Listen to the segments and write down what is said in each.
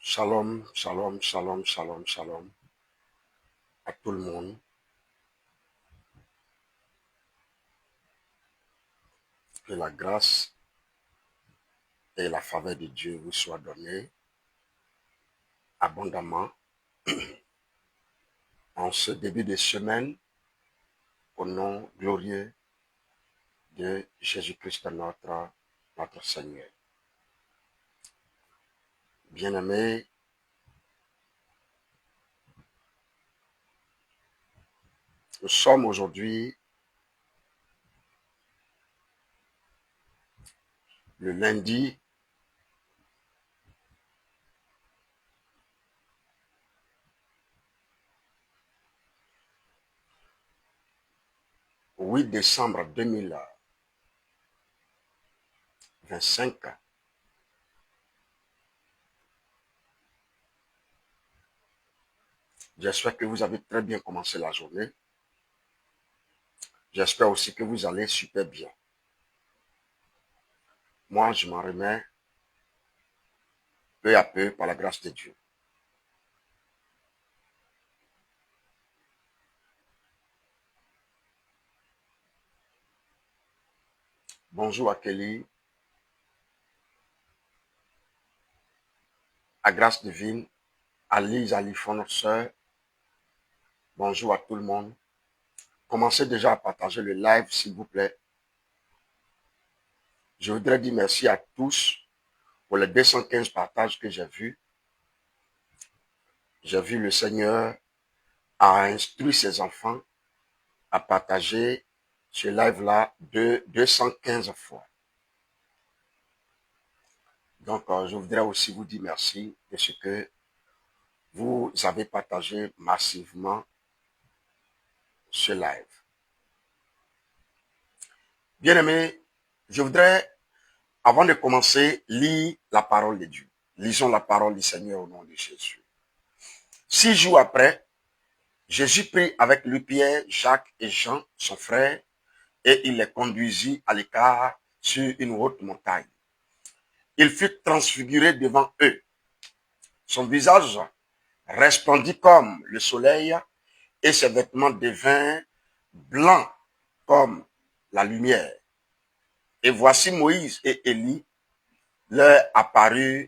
Shalom, shalom, shalom, shalom, shalom à tout le monde. Que la grâce et la faveur de Dieu vous soient données abondamment en ce début de semaine au nom glorieux de Jésus-Christ notre Seigneur. Bien-aimés, nous sommes aujourd'hui le lundi 8 décembre 2025. J'espère que vous avez très bien commencé la journée. J'espère aussi que vous allez super bien. Moi, je m'en remets peu à peu par la grâce de Dieu. Bonjour à Kelly, à Grâce Divine, à Lise, à Lifon, notre soeur. Bonjour à tout le monde. Commencez déjà à partager le live, s'il vous plaît. Je voudrais dire merci à tous pour les 215 partages que j'ai vus. J'ai vu le Seigneur a instruit ses enfants à partager ce live-là de 215 fois. Donc, je voudrais aussi vous dire merci de ce que vous avez partagé massivement ce live. Bien-aimés, je voudrais, avant de commencer, lire la parole de Dieu. Lisons la parole du Seigneur au nom de Jésus. 6 jours après, Jésus prit avec lui Pierre, Jacques et Jean, son frère, et il les conduisit à l'écart sur une haute montagne. Il fut transfiguré devant eux. Son visage resplendit comme le soleil et ses vêtements devinrent blancs comme la lumière. Et voici Moïse et Élie leur apparurent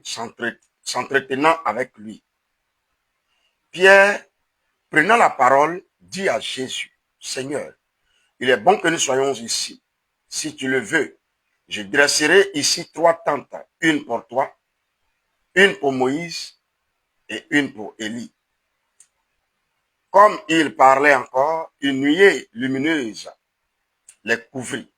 s'entretenant avec lui. Pierre, prenant la parole, dit à Jésus, « Seigneur, il est bon que nous soyons ici. Si tu le veux, je dresserai ici 3 tentes, une pour toi, une pour Moïse et une pour Élie. » Comme il parlait encore, une nuée lumineuse les couvrit.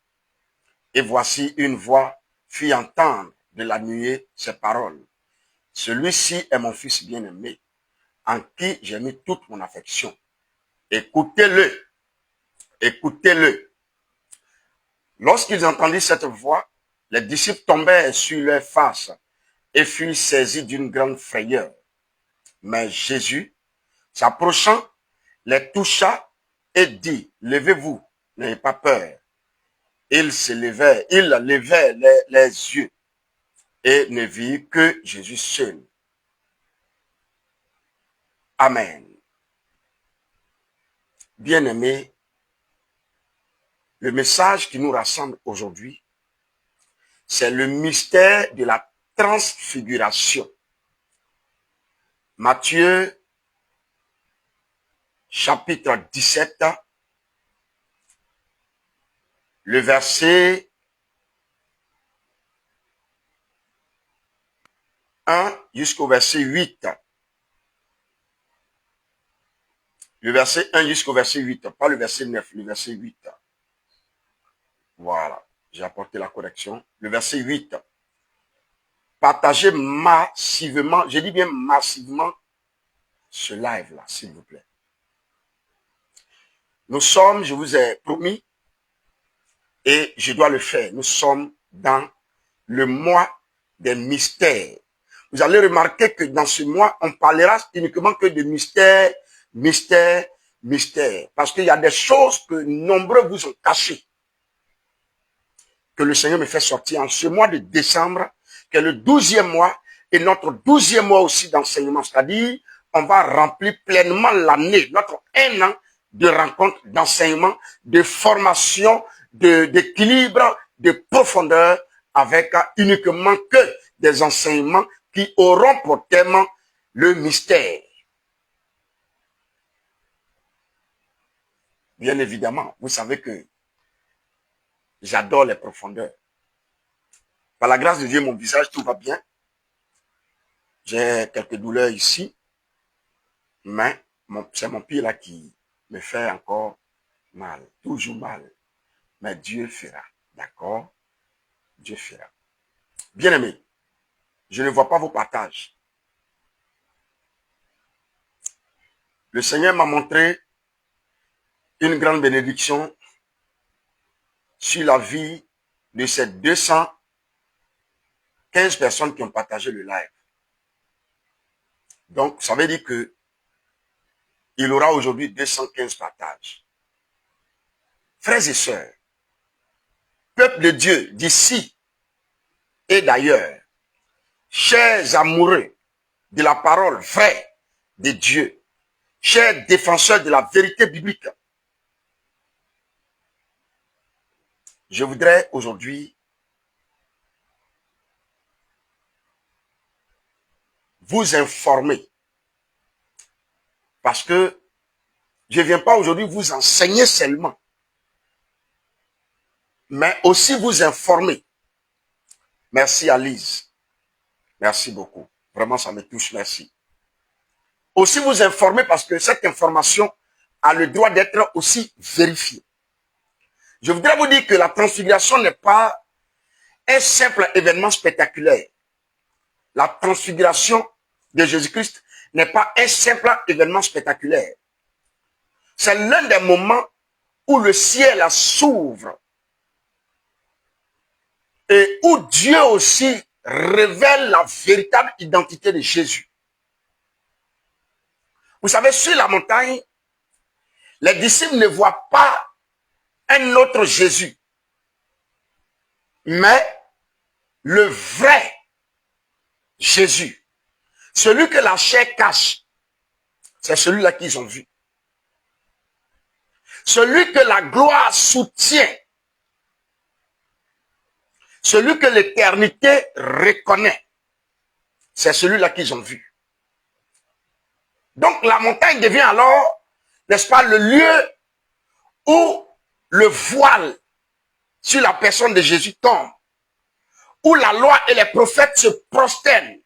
Et voici une voix fit entendre de la nuée ces paroles. « Celui-ci est mon fils bien-aimé, en qui j'ai mis toute mon affection. Écoutez-le, écoutez-le. » Lorsqu'ils entendirent cette voix, les disciples tombèrent sur leur face et furent saisis d'une grande frayeur. Mais Jésus, s'approchant, les toucha et dit, « Levez-vous, n'ayez pas peur. » Ils levèrent les yeux et ne virent que Jésus seul. Amen. Bien-aimés, le message qui nous rassemble aujourd'hui, c'est le mystère de la transfiguration. Matthieu, chapitre 17, le verset 1 jusqu'au verset 8. Le verset 1 jusqu'au verset 8, pas le verset 9, le verset 8. Voilà, j'ai apporté la correction. Le verset 8. Partagez massivement, je dis bien massivement, ce live-là, s'il vous plaît. Nous sommes, je vous ai promis, et je dois le faire, nous sommes dans le mois des mystères. Vous allez remarquer que dans ce mois, on parlera uniquement que de mystères, mystères, mystères. Parce qu'il y a des choses que nombreux vous ont cachées. Que le Seigneur me fait sortir en ce mois de décembre, qui est le 12e mois, et notre 12e mois aussi d'enseignement. C'est-à-dire, on va remplir pleinement l'année, notre 1 an de rencontres, d'enseignement, de formation, d'équilibre, de profondeur, avec uniquement que des enseignements qui auront pour thème le mystère. Bien évidemment, vous savez que j'adore les profondeurs. Par la grâce de Dieu, mon visage, tout va bien. J'ai quelques douleurs ici, mais c'est mon pied là qui me fait encore mal, toujours mal. Mais Dieu fera, d'accord? Dieu fera. Bien-aimés, je ne vois pas vos partages. Le Seigneur m'a montré une grande bénédiction sur la vie de ces 215 personnes qui ont partagé le live. Donc, ça veut dire que il aura aujourd'hui 215 partages. Frères et sœurs, peuple de Dieu d'ici et d'ailleurs, chers amoureux de la parole vraie de Dieu, chers défenseurs de la vérité biblique, je voudrais aujourd'hui vous informer, parce que je ne viens pas aujourd'hui vous enseigner seulement, mais aussi vous informer. Merci Alice. Merci beaucoup. Vraiment, ça me touche. Merci. Aussi vous informer parce que cette information a le droit d'être aussi vérifiée. Je voudrais vous dire que la transfiguration n'est pas un simple événement spectaculaire. La transfiguration de Jésus-Christ n'est pas un simple événement spectaculaire. C'est l'un des moments où le ciel s'ouvre et où Dieu aussi révèle la véritable identité de Jésus. Vous savez, sur la montagne, les disciples ne voient pas un autre Jésus, mais le vrai Jésus. Celui que la chair cache, c'est celui-là qu'ils ont vu. Celui que la gloire soutient, celui que l'éternité reconnaît, c'est celui-là qu'ils ont vu. Donc la montagne devient alors, n'est-ce pas, le lieu où le voile sur la personne de Jésus tombe, où la loi et les prophètes se prosternent,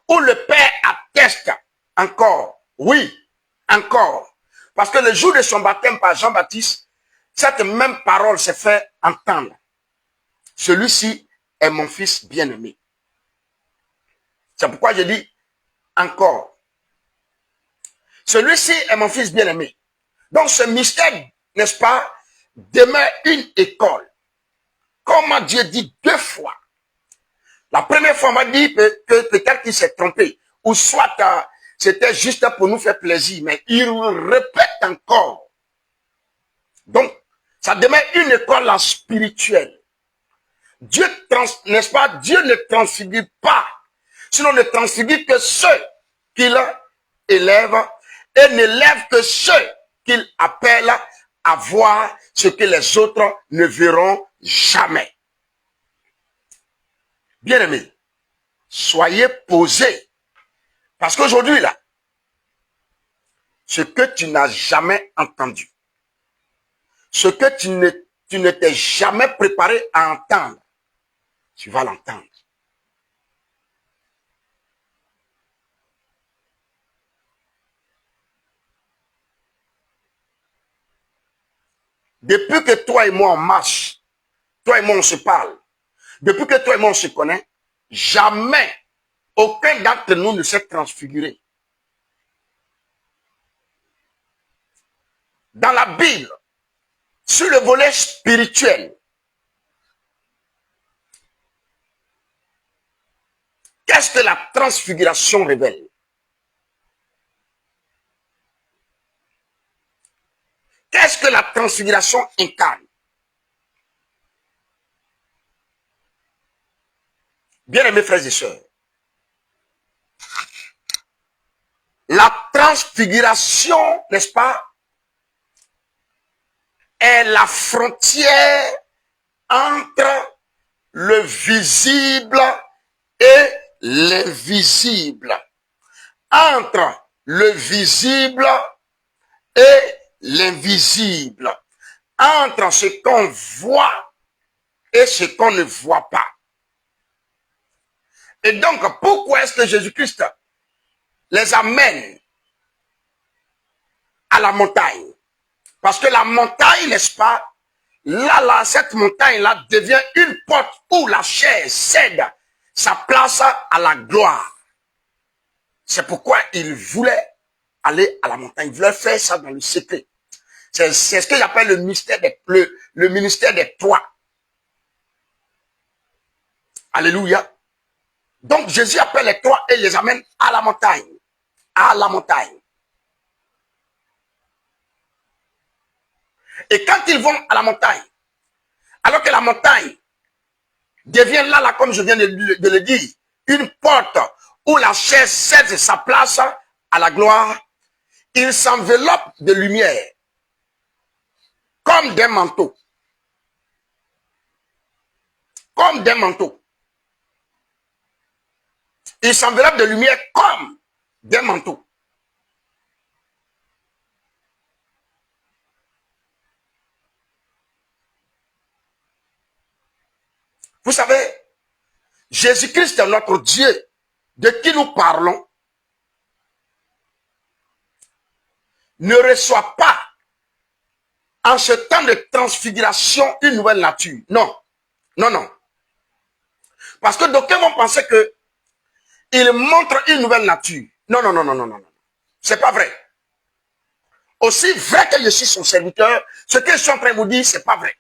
où le Père atteste encore, oui, encore. Parce que le jour de son baptême par Jean-Baptiste, cette même parole s'est fait entendre. Celui-ci est mon fils bien-aimé. C'est pourquoi je dis encore. Celui-ci est mon fils bien-aimé. Donc ce mystère, n'est-ce pas, demeure une école. Comment Dieu dit 2 fois. La première fois, on m'a dit que peut-être qu'il s'est trompé. Ou soit c'était juste pour nous faire plaisir. Mais il répète encore. Donc, ça demeure une école spirituelle. Dieu, n'est-ce pas, Dieu ne transfigure pas. Sinon, ne transfigure que ceux qu'il élève et n'élève que ceux qu'il appelle à voir ce que les autres ne verront jamais. Bien-aimés, soyez posés. Parce qu'aujourd'hui, là, ce que tu n'as jamais entendu, ce que tu ne t'es jamais préparé à entendre, tu vas l'entendre. Depuis que toi et moi on marche, toi et moi on se parle, depuis que toi et moi on se connaît, jamais aucun d'entre nous ne s'est transfiguré. Dans la Bible, sur le volet spirituel, qu'est-ce que la transfiguration révèle? Qu'est-ce que la transfiguration incarne? Bien-aimés frères et sœurs, la transfiguration, n'est-ce pas, est la frontière entre le visible et l'invisible. Entre le visible et l'invisible. Entre ce qu'on voit et ce qu'on ne voit pas. Et donc, pourquoi est-ce que Jésus-Christ les amène à la montagne? Parce que la montagne, n'est-ce pas, là, cette montagne-là devient une porte où la chair cède sa place à la gloire. C'est pourquoi il voulait aller à la montagne. Il voulait faire ça dans le secret. C'est ce que j'appelle le mystère le ministère des trois. Alléluia. Donc Jésus appelle les trois et les amène à la montagne. À la montagne. Et quand ils vont à la montagne, alors que la montagne devient là, comme je viens de le dire, une porte où la chair cède sa place à la gloire, il s'enveloppe de lumière comme d'un manteau. Comme d'un manteau. Il s'enveloppe de lumière comme d'un manteau. Vous savez, Jésus-Christ, notre Dieu, de qui nous parlons, ne reçoit pas en ce temps de transfiguration une nouvelle nature. Non, non, non. Parce que d'aucuns vont penser que il montre une nouvelle nature. Non, non, non, non, non, non. C'est pas vrai. Aussi vrai que je suis son serviteur, ce que je suis en train de vous dire, c'est pas vrai.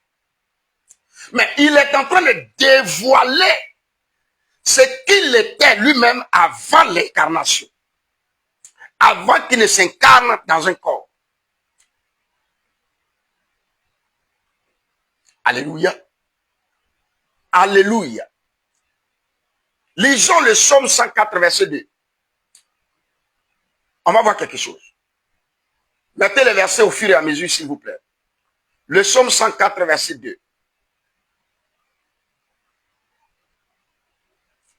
Mais il est en train de dévoiler ce qu'il était lui-même avant l'incarnation. Avant qu'il ne s'incarne dans un corps. Alléluia. Alléluia. Lisons le psaume 104, verset 2. On va voir quelque chose. Mettez les versets au fur et à mesure, s'il vous plaît. Le psaume 104, verset 2.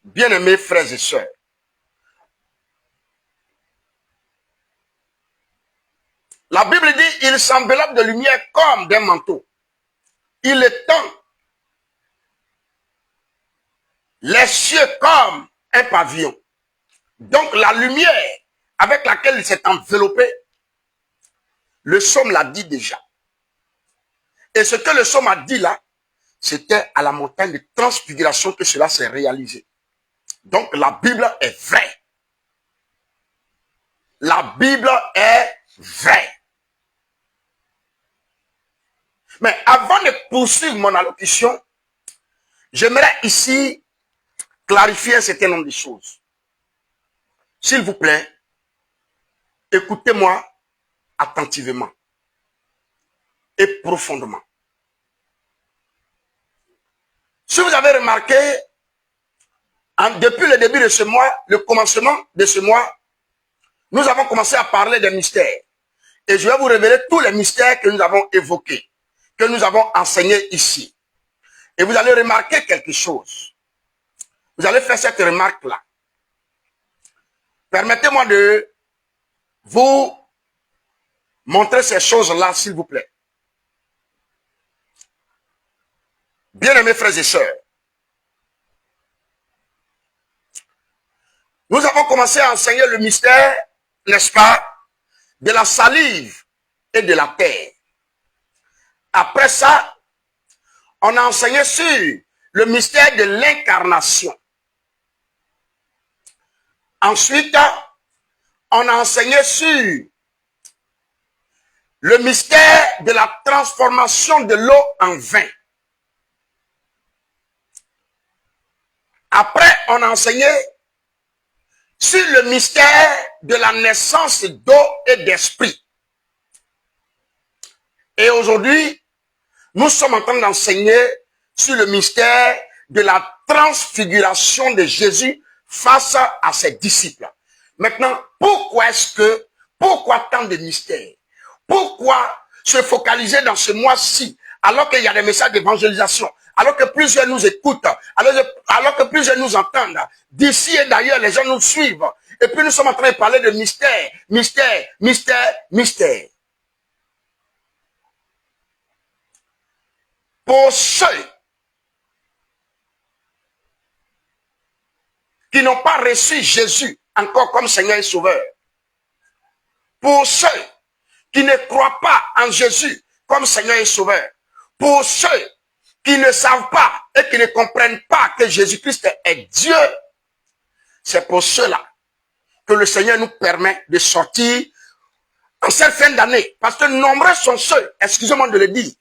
Bien-aimés frères et sœurs, la Bible dit, il s'enveloppe de lumière comme d'un manteau. Il étend les cieux comme un pavillon. Donc la lumière avec laquelle il s'est enveloppé, le psaume l'a dit déjà. Et ce que le psaume a dit là, c'était à la montagne de transfiguration que cela s'est réalisé. Donc la Bible est vraie. La Bible est vraie. Mais avant de poursuivre mon allocution, j'aimerais ici clarifier un certain nombre de choses. S'il vous plaît, écoutez-moi attentivement et profondément. Si vous avez remarqué, depuis le début de ce mois, le commencement de ce mois, nous avons commencé à parler des mystères. Et je vais vous révéler tous les mystères que nous avons évoqués, que nous avons enseignés ici. Et vous allez remarquer quelque chose. Vous allez faire cette remarque-là. Permettez-moi de vous montrer ces choses-là, s'il vous plaît. Bien-aimés frères et sœurs, nous avons commencé à enseigner le mystère, n'est-ce pas, de la salive et de la terre. Après ça, on a enseigné sur le mystère de l'incarnation. Ensuite, on a enseigné sur le mystère de la transformation de l'eau en vin. Après, on a enseigné sur le mystère de la naissance d'eau et d'esprit. Et aujourd'hui, nous sommes en train d'enseigner sur le mystère de la transfiguration de Jésus face à ses disciples. Maintenant, pourquoi tant de mystères? Pourquoi se focaliser dans ce mois-ci, alors qu'il y a des messages d'évangélisation, alors que plusieurs nous écoutent, alors que plusieurs nous entendent, d'ici et d'ailleurs, les gens nous suivent, et puis nous sommes en train de parler de mystère, mystère, mystère, mystère. Pour ceux qui n'ont pas reçu Jésus encore comme Seigneur et Sauveur, pour ceux qui ne croient pas en Jésus comme Seigneur et Sauveur, pour ceux qui ne savent pas et qui ne comprennent pas que Jésus-Christ est Dieu, c'est pour cela que le Seigneur nous permet de sortir en cette fin d'année. Parce que nombreux sont ceux, excusez-moi de le dire,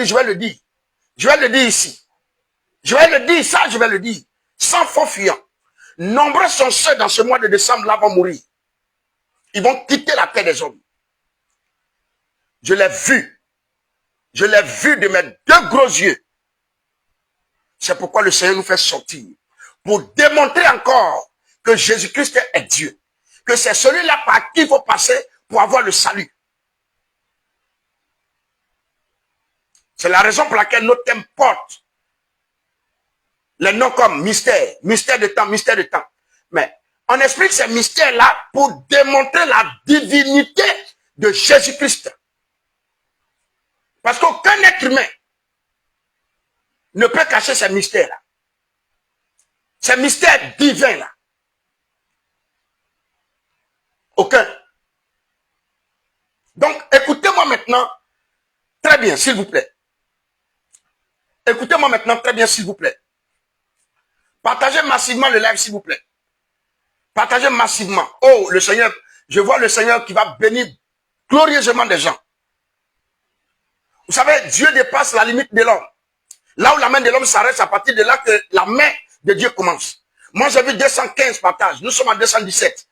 je vais le dire. Je vais le dire ici. Je vais le dire, ça je vais le dire. Sans faux fuyant. Nombreux sont ceux dans ce mois de décembre là vont mourir. Ils vont quitter la terre des hommes. Je l'ai vu. Je l'ai vu de mes deux gros yeux. C'est pourquoi le Seigneur nous fait sortir. Pour démontrer encore que Jésus-Christ est Dieu. Que c'est celui-là par qui il faut passer pour avoir le salut. C'est la raison pour laquelle notre thème porte les noms comme mystère, mystère de temps, mystère de temps. Mais on explique ces mystères-là pour démontrer la divinité de Jésus-Christ. Parce qu'aucun être humain ne peut cacher ces mystères-là. Ces mystères divins-là. Aucun. Donc, écoutez-moi maintenant très bien, s'il vous plaît. Écoutez-moi maintenant très bien, s'il vous plaît. Partagez massivement le live, s'il vous plaît. Partagez massivement. Oh, le Seigneur, je vois le Seigneur qui va bénir glorieusement des gens. Vous savez, Dieu dépasse la limite de l'homme. Là où la main de l'homme s'arrête, c'est à partir de là que la main de Dieu commence. Moi, j'ai vu 215 partages. Nous sommes en 217.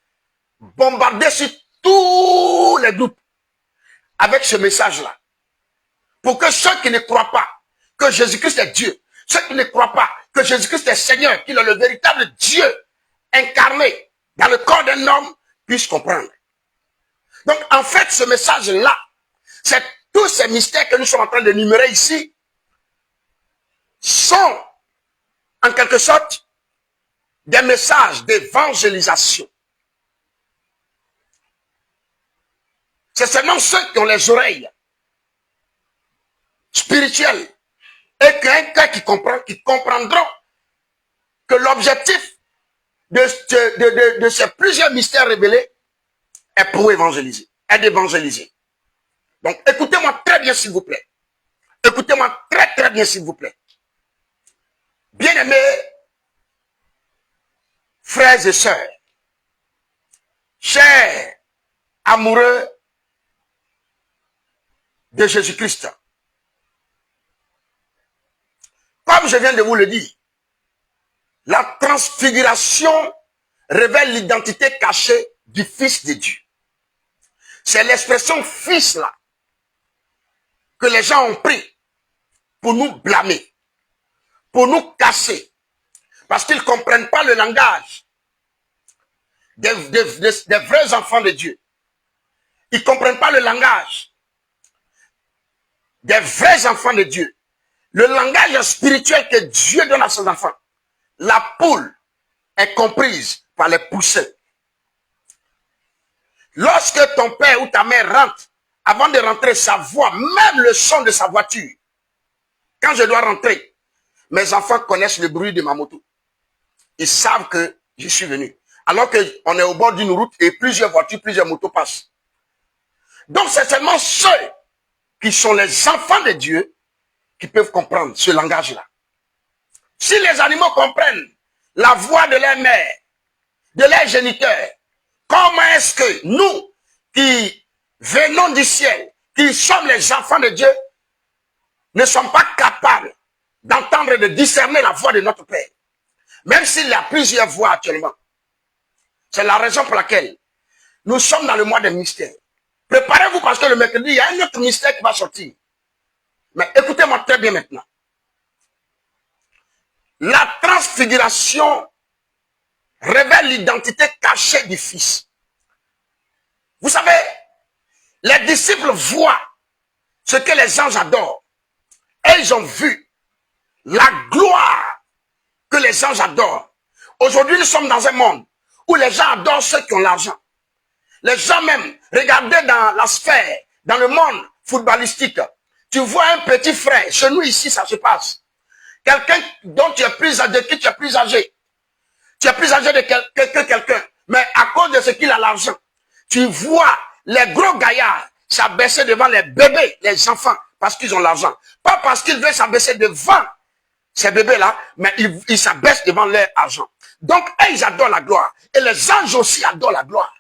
Bombardez sur tous les groupes avec ce message-là. Pour que ceux qui ne croient pas que Jésus-Christ est Dieu, ceux qui ne croient pas que Jésus-Christ est Seigneur, qu'il est le véritable Dieu incarné dans le corps d'un homme, puissent comprendre. Donc, en fait, ce message-là, c'est tous ces mystères que nous sommes en train d'énumérer ici, sont, en quelque sorte, des messages d'évangélisation. C'est seulement ceux qui ont les oreilles spirituelles et qui ont un cœur qui comprendront que l'objectif de ces plusieurs mystères révélés est pour évangéliser, est d'évangéliser. Donc, écoutez-moi très bien, s'il vous plaît. Écoutez-moi très, très bien, s'il vous plaît. Bien-aimés, frères et sœurs, chers amoureux de Jésus-Christ, comme je viens de vous le dire, la transfiguration révèle l'identité cachée du Fils de Dieu. C'est l'expression fils là que les gens ont pris pour nous blâmer, pour nous casser, parce qu'ils ne comprennent pas le langage des vrais enfants de Dieu. Ils ne comprennent pas le langage des vrais enfants de Dieu. Le langage spirituel que Dieu donne à ses enfants. La poule est comprise par les poussins. Lorsque ton père ou ta mère rentre, avant de rentrer, sa voix, même le son de sa voiture, quand je dois rentrer, mes enfants connaissent le bruit de ma moto. Ils savent que je suis venu. Alors qu'on est au bord d'une route et plusieurs voitures, plusieurs motos passent. Donc c'est seulement ceux qui sont les enfants de Dieu qui peuvent comprendre ce langage-là. Si les animaux comprennent la voix de leur mère, de leur géniteur, comment est-ce que nous, qui venons du ciel, qui sommes les enfants de Dieu, ne sommes pas capables d'entendre et de discerner la voix de notre Père? Même s'il y a plusieurs voix actuellement. C'est la raison pour laquelle nous sommes dans le mois des mystères. Préparez-vous parce que le mercredi, il y a un autre mystère qui va sortir. Mais écoutez-moi très bien maintenant. La transfiguration révèle l'identité cachée du Fils. Vous savez, les disciples voient ce que les anges adorent. Et ils ont vu la gloire que les anges adorent. Aujourd'hui, nous sommes dans un monde où les gens adorent ceux qui ont l'argent. Les gens même, regardez dans la sphère, dans le monde footballistique, tu vois un petit frère, chez nous ici ça se passe. Quelqu'un dont tu es plus âgé, qui tu es plus âgé. Tu es plus âgé que quelqu'un. Mais à cause de ce qu'il a l'argent, tu vois les gros gaillards s'abaisser devant les bébés, les enfants, parce qu'ils ont l'argent. Pas parce qu'ils veulent s'abaisser devant ces bébés-là, mais ils s'abaissent devant leur argent. Donc, ils adorent la gloire. Et les anges aussi adorent la gloire.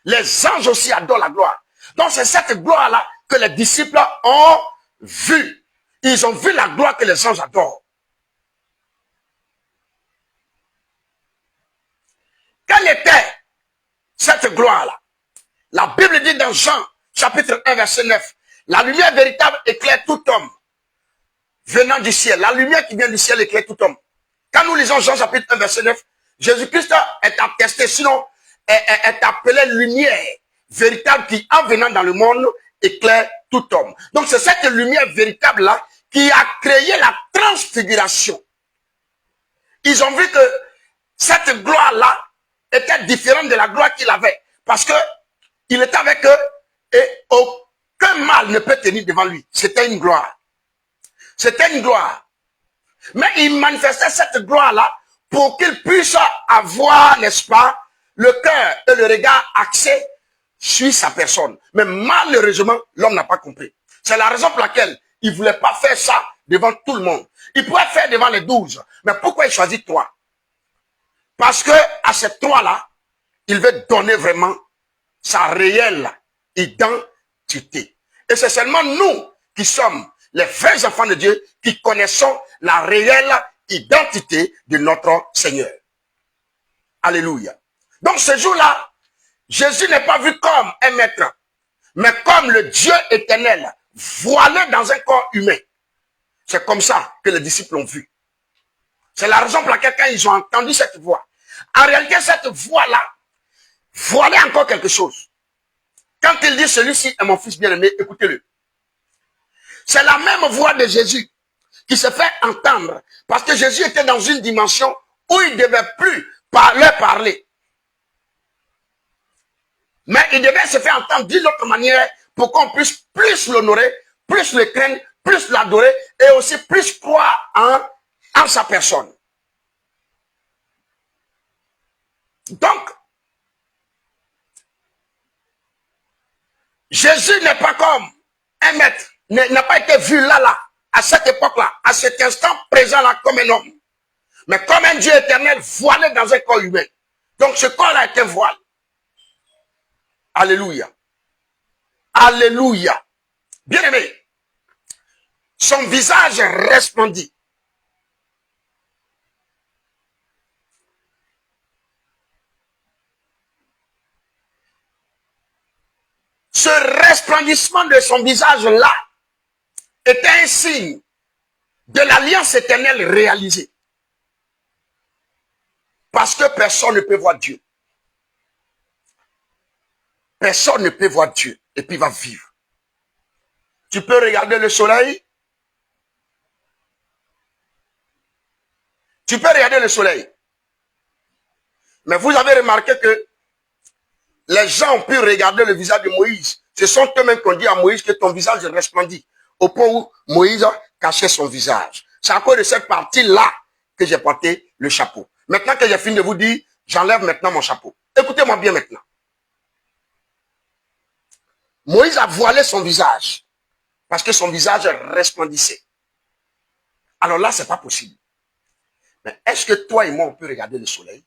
Les anges aussi adorent la gloire. Donc, c'est cette gloire-là que les disciples ont vue. Ils ont vu la gloire que les anges adorent. Quelle était cette gloire-là? La Bible dit dans Jean, chapitre 1, verset 9, la lumière véritable éclaire tout homme venant du ciel. La lumière qui vient du ciel éclaire tout homme. Quand nous lisons Jean, chapitre 1, verset 9, Jésus-Christ est attesté, sinon est appelé lumière véritable qui, en venant dans le monde, éclaire tout homme. Donc c'est cette lumière véritable-là qui a créé la transfiguration. Ils ont vu que cette gloire-là était différente de la gloire qu'il avait. Parce que il était avec eux et aucun mal ne peut tenir devant lui. C'était une gloire. C'était une gloire. Mais il manifestait cette gloire-là pour qu'il puisse avoir, n'est-ce pas, le cœur et le regard axé sur sa personne. Mais malheureusement, l'homme n'a pas compris. C'est la raison pour laquelle il ne voulait pas faire ça devant tout le monde. Il pouvait faire devant les 12. Mais pourquoi il choisit 3? Parce que à ces 3-là, il veut donner vraiment sa réelle identité. Et c'est seulement nous qui sommes les vrais enfants de Dieu qui connaissons la réelle identité de notre Seigneur. Alléluia. Donc ce jour-là, Jésus n'est pas vu comme un maître, mais comme le Dieu éternel, voilé dans un corps humain. C'est comme ça que les disciples l'ont vu. C'est la raison pour laquelle quand ils ont entendu cette voix, en réalité cette voix-là, voilait encore quelque chose. Quand il dit celui-ci est mon fils bien-aimé, écoutez-le. C'est la même voix de Jésus qui se fait entendre parce que Jésus était dans une dimension où il ne devait plus leur parler. Mais il devait se faire entendre d'une autre manière pour qu'on puisse plus l'honorer, plus le craindre, plus l'adorer et aussi plus croire en sa personne. Donc, Jésus n'est pas comme un maître, n'a pas été vu là, à cette époque-là, à cet instant présent-là comme un homme. Mais comme un Dieu éternel voilé dans un corps humain. Donc ce corps-là était voilé. Alléluia. Alléluia. Bien-aimé, son visage resplendit. Ce resplendissement de son visage-là était un signe de l'alliance éternelle réalisée. Parce que personne ne peut voir Dieu. Personne ne peut voir Dieu et puis va vivre. Tu peux regarder le soleil. Tu peux regarder le soleil. Mais vous avez remarqué que les gens ont pu regarder le visage de Moïse. Ce sont eux-mêmes qui ont dit à Moïse que ton visage resplendit. Au point où Moïse cachait son visage. C'est à cause de cette partie-là que j'ai porté le chapeau. Maintenant que j'ai fini de vous dire, j'enlève maintenant mon chapeau. Écoutez-moi bien maintenant. Moïse a voilé son visage parce que son visage resplendissait. Alors là, c'est pas possible. Mais est-ce que toi et moi, on peut regarder le soleil?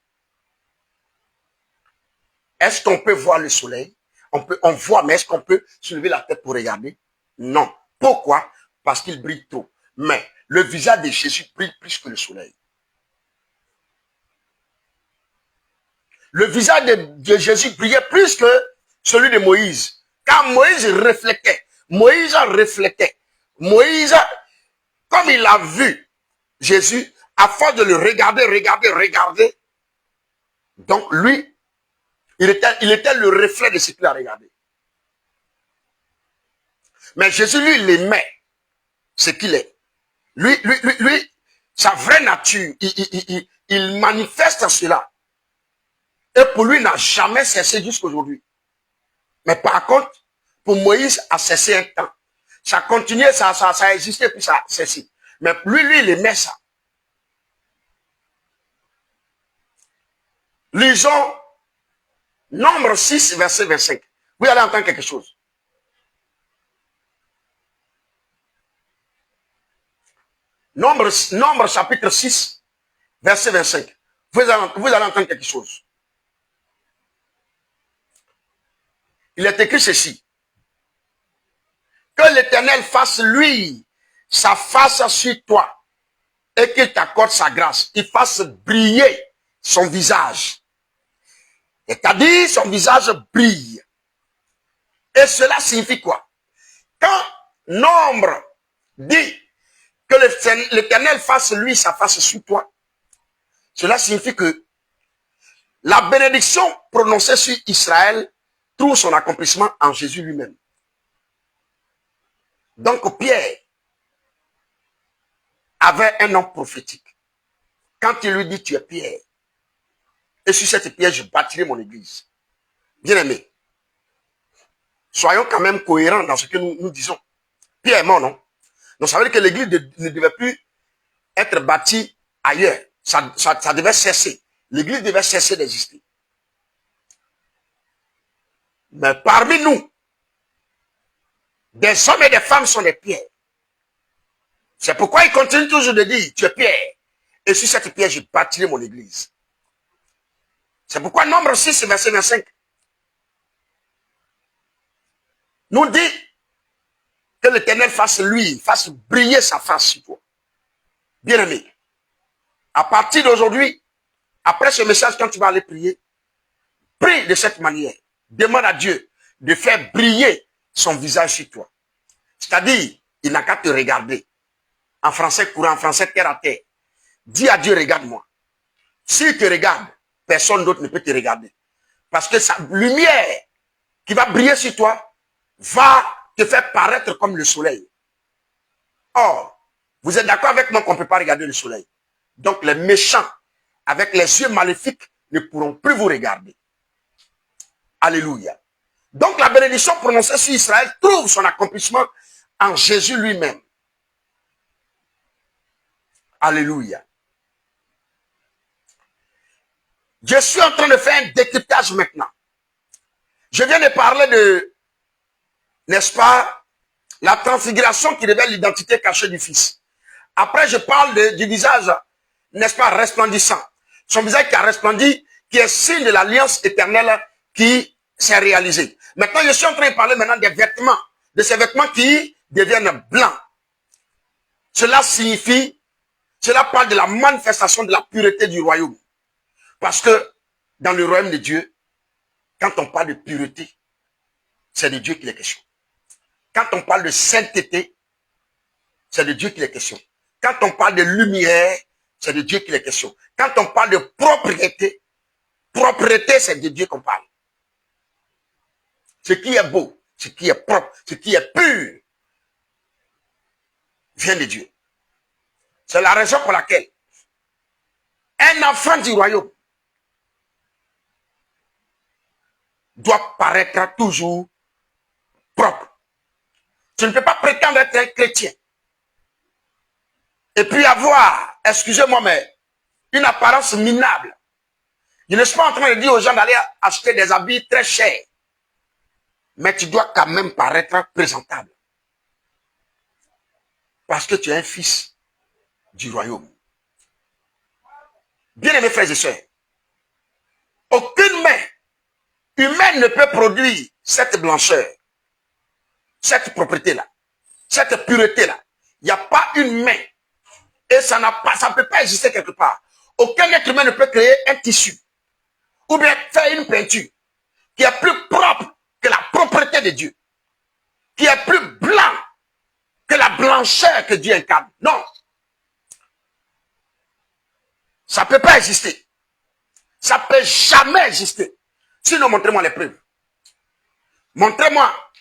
Est-ce qu'on peut voir le soleil? On voit, mais est-ce qu'on peut soulever la tête pour regarder? Non. Pourquoi? Parce qu'il brille trop. Mais le visage de Jésus brille plus que le soleil. Le visage de Jésus brillait plus que celui de Moïse. Car Moïse reflétait. Moïse reflétait. Moïse, comme il a vu Jésus, à force de le regarder, donc lui, il était le reflet de ce qu'il a regardé. Mais Jésus, lui, il aimait ce qu'il est. Lui, sa vraie nature, il manifeste cela. Et pour lui, il n'a jamais cessé jusqu'à aujourd'hui. Mais par contre, pour Moïse, a cessé un temps. Ça a continué, ça a existé, puis ça a cessé. Mais lui, il aimait ça. Lisons Nombre 6, verset 25. Vous allez entendre quelque chose. Nombre chapitre 6, verset 25. Vous allez entendre quelque chose. Il est écrit ceci. Que l'Éternel fasse lui sa face sur toi et qu'il t'accorde sa grâce. Il fasse briller son visage. C'est-à-dire son visage brille. Et cela signifie quoi? Quand Nombre dit que l'Éternel fasse lui sa face sur toi, cela signifie que la bénédiction prononcée sur Israël trouve son accomplissement en Jésus lui-même. Donc Pierre avait un nom prophétique. Quand il lui dit tu es Pierre, et sur cette pierre je bâtirai mon église. Bien aimé, soyons quand même cohérents dans ce que nous disons. Pierre est mort, non? Donc ça veut dire que l'église ne devait plus être bâtie ailleurs. Ça devait cesser. L'église devait cesser d'exister. Mais parmi nous, des hommes et des femmes sont des pierres. C'est pourquoi il continue toujours de dire, tu es pierre. Et sur cette pierre, je bâtirai mon église. C'est pourquoi Nombre 6, verset 25, nous dit que l'Éternel fasse briller sa face sur toi. Bien aimé, à partir d'aujourd'hui, après ce message, quand tu vas aller prier, prie de cette manière. Demande à Dieu de faire briller son visage sur toi. C'est-à-dire, il n'a qu'à te regarder. En français courant, en français terre à terre. Dis à Dieu, regarde-moi. S'il te regarde, personne d'autre ne peut te regarder. Parce que sa lumière qui va briller sur toi va te faire paraître comme le soleil. Or, vous êtes d'accord avec moi qu'on ne peut pas regarder le soleil. Donc les méchants, avec les yeux maléfiques, ne pourront plus vous regarder. Alléluia. Donc la bénédiction prononcée sur Israël trouve son accomplissement en Jésus lui-même. Alléluia. Je suis en train de faire un décryptage maintenant. Je viens de parler de, n'est-ce pas, la transfiguration qui révèle l'identité cachée du Fils. Après, je parle du visage, n'est-ce pas, resplendissant. Son visage qui a resplendi, qui est signe de l'alliance éternelle qui s'est réalisée. Maintenant, je suis en train de parler maintenant des vêtements, de ces vêtements qui deviennent blancs. Cela signifie, cela parle de la manifestation de la pureté du royaume. Parce que dans le royaume de Dieu, quand on parle de pureté, c'est de Dieu qu'il est question. Quand on parle de sainteté, c'est de Dieu qu'il est question. Quand on parle de lumière, c'est de Dieu qu'il est question. Quand on parle de propriété, c'est de Dieu qu'on parle. Ce qui est beau, ce qui est propre, ce qui est pur, vient de Dieu. C'est la raison pour laquelle un enfant du royaume doit paraître toujours propre. Tu ne peux pas prétendre être un chrétien et puis avoir, excusez-moi, mais une apparence minable. Je ne suis pas en train de dire aux gens d'aller acheter des habits très chers. Mais tu dois quand même paraître présentable. Parce que tu es un fils du royaume. Bien-aimés frères et sœurs, aucune main humaine ne peut produire cette blancheur, cette propreté-là, cette pureté-là. Il n'y a pas une main. Et ça ne peut pas exister quelque part. Aucun être humain ne peut créer un tissu ou bien faire une peinture qui est plus propre que la propreté de Dieu, qui est plus blanc que la blancheur que Dieu incarne. Non. Ça ne peut pas exister. Ça ne peut jamais exister. Sinon, montrez-moi les preuves. Montrez-moi.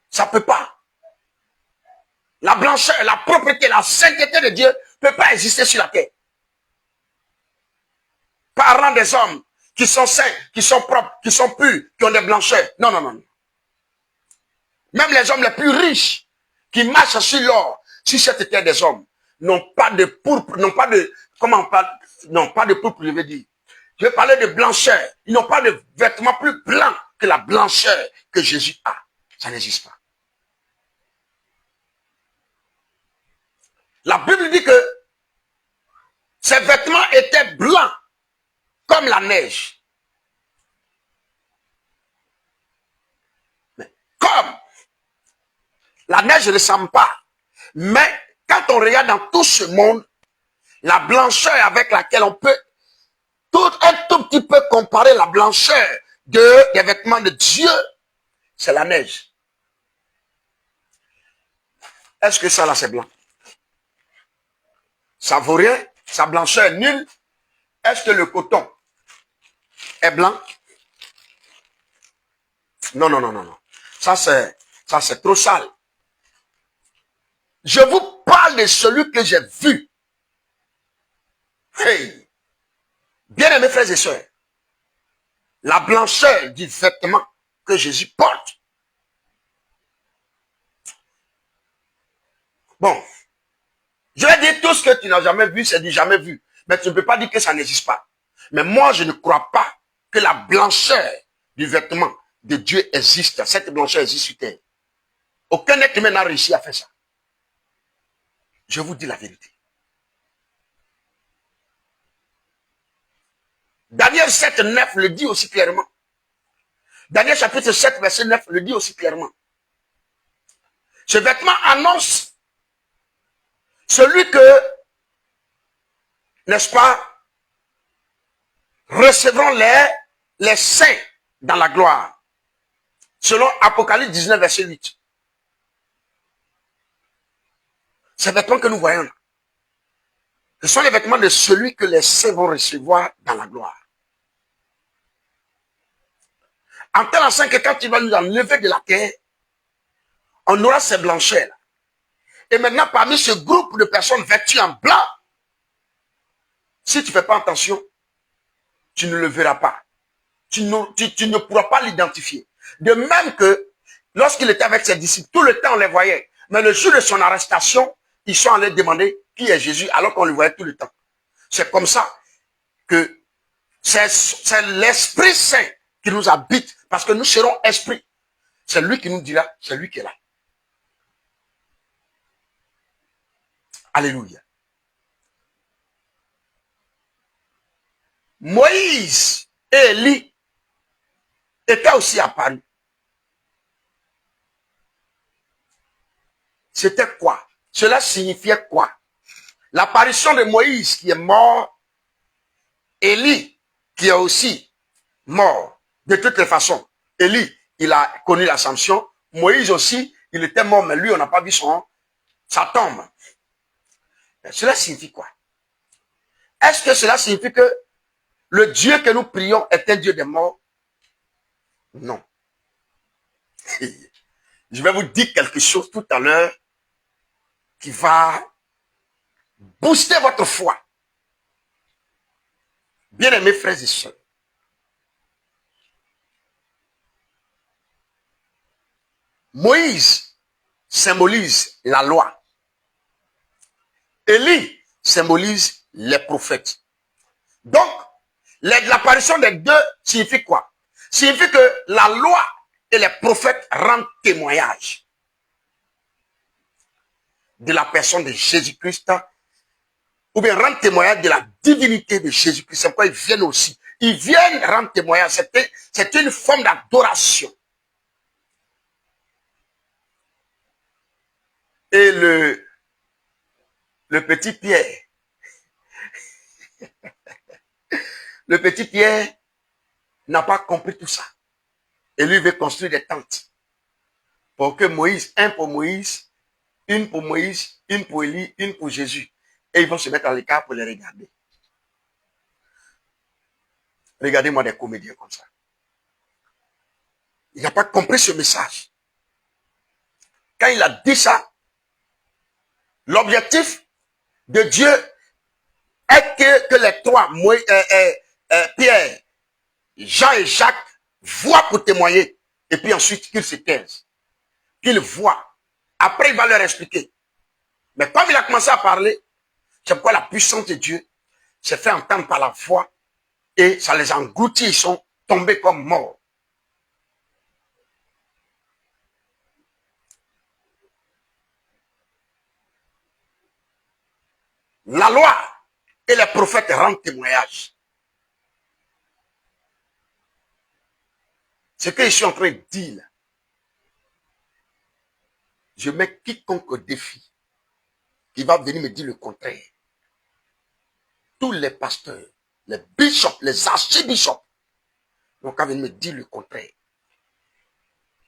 Ça ne peut pas. La blancheur, la propreté, la sainteté de Dieu ne peut pas exister sur la terre. Parlant des hommes qui sont saints, qui sont propres, qui sont purs, qui ont des blancheurs. Non, non, non. Même les hommes les plus riches qui marchent sur l'or, sur cette terre des hommes, n'ont pas de pourpre, n'ont pas de, comment on parle, non, pas de pourpre, je veux dire. Je vais parler de blancheur. Ils n'ont pas de vêtements plus blancs que la blancheur que Jésus a. Ça n'existe pas. La Bible dit que ces vêtements étaient blancs comme la neige. Mais comme la neige ne ressemble pas. Mais quand on regarde dans tout ce monde, la blancheur avec laquelle on peut un tout petit peu comparer la blancheur des vêtements de Dieu, c'est la neige. Est-ce que ça là c'est blanc? Ça vaut rien, sa blancheur est nulle. Est-ce que le coton est blanc? Non, non, non, non, non. Ça c'est trop sale. Je vous parle de celui que j'ai vu. Hey! Bien-aimés frères et sœurs, la blancheur du vêtement que Jésus porte. Bon, je vais dire tout ce que tu n'as jamais vu, c'est du jamais vu. Mais tu ne peux pas dire que ça n'existe pas. Mais moi, je ne crois pas que la blancheur du vêtement de Dieu existe. Cette blancheur existe sur terre. Aucun être humain n'a réussi à faire ça. Je vous dis la vérité. Daniel 7, 9 le dit aussi clairement. Daniel chapitre 7, verset 9 le dit aussi clairement. Ce vêtement annonce celui que, n'est-ce pas, recevront les saints dans la gloire. Selon Apocalypse 19, verset 8. Ces vêtements que nous voyons là, ce sont les vêtements de celui que les saints vont recevoir dans la gloire. En tel ensemble que quand il va nous enlever de la terre, on aura ces blancheurs là. Et maintenant, parmi ce groupe de personnes vêtues en blanc, si tu ne fais pas attention, tu ne le verras pas. Tu ne pourras pas l'identifier. De même que, lorsqu'il était avec ses disciples, tout le temps on les voyait. Mais le jour de son arrestation, ils sont allés demander qui est Jésus, alors qu'on le voyait tout le temps. C'est comme ça que c'est l'Esprit Saint qui nous habite, parce que nous serons esprits. C'est lui qui nous dira, c'est lui qui est là. Alléluia. Moïse et Élie étaient aussi apparus. C'était quoi? Cela signifiait quoi? L'apparition de Moïse qui est mort, Élie qui est aussi mort. De toutes les façons, Élie, il a connu l'Assomption. Moïse aussi, il était mort, mais lui, on n'a pas vu sa tombe. Cela signifie quoi? Est-ce que cela signifie que le Dieu que nous prions est un Dieu des morts? Non. Je vais vous dire quelque chose tout à l'heure qui va booster votre foi. Bien-aimés frères et sœurs, Moïse symbolise la loi. Élie symbolise les prophètes. Donc, l'apparition des deux signifie quoi? signifie que la loi et les prophètes rendent témoignage de la personne de Jésus-Christ, ou bien rendent témoignage de la divinité de Jésus-Christ. C'est pourquoi ils viennent aussi. Ils viennent rendre témoignage. C'est une forme d'adoration. Et le petit Pierre, le petit Pierre n'a pas compris tout ça. Et lui veut construire des tentes. Pour que Moïse, un pour Moïse, une pour Moïse, une pour Élie, une pour Jésus. Et ils vont se mettre à l'écart pour les regarder. Regardez-moi des comédiens comme ça. Il n'a pas compris ce message. Quand il a dit ça, l'objectif de Dieu est que les trois, Pierre, Jean et Jacques, voient pour témoigner. Et puis ensuite qu'ils se taisent. Qu'ils voient. Après, il va leur expliquer. Mais comme il a commencé à parler, c'est pourquoi la puissance de Dieu s'est fait entendre par la voix et ça les engloutit, ils sont tombés comme morts. La loi et les prophètes rendent témoignage. Ce que je suis en train de dire, je mets quiconque au défi qui va venir me dire le contraire. Tous les pasteurs, les bishops, les archibishops, n'ont qu'à venir me dire le contraire.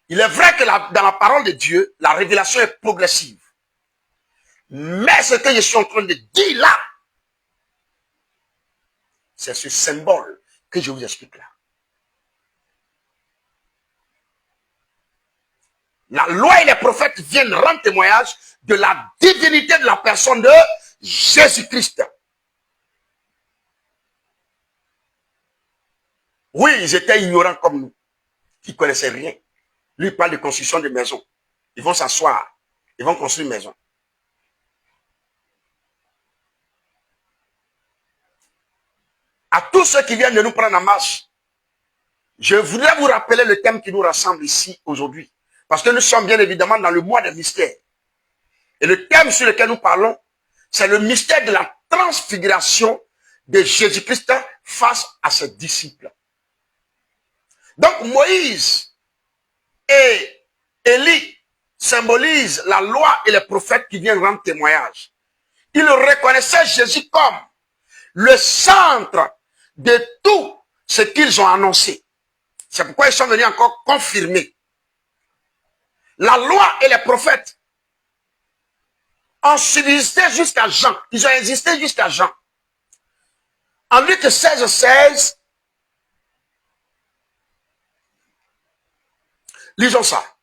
Il est vrai que dans la parole de Dieu, la révélation est progressive. Mais ce que je suis en train de dire là, c'est ce symbole que je vous explique là. La loi et les prophètes viennent rendre témoignage de la divinité de la personne de Jésus-Christ. Oui, ils étaient ignorants comme nous, qui ne connaissaient rien. Lui il parle de construction de maisons. Ils vont s'asseoir, ils vont construire une maison. À tous ceux qui viennent de nous prendre en marche, je voudrais vous rappeler le thème qui nous rassemble ici aujourd'hui. Parce que nous sommes bien évidemment dans le mois des mystères. Et le thème sur lequel nous parlons, c'est le mystère de la transfiguration de Jésus-Christ face à ses disciples. Donc Moïse et Élie symbolisent la loi et les prophètes qui viennent rendre témoignage. Ils reconnaissaient Jésus comme le centre de tout ce qu'ils ont annoncé. C'est pourquoi ils sont venus encore confirmer. La loi et les prophètes ont subsisté jusqu'à Jean. Ils ont existé jusqu'à Jean. En Luc 16, lisons ça.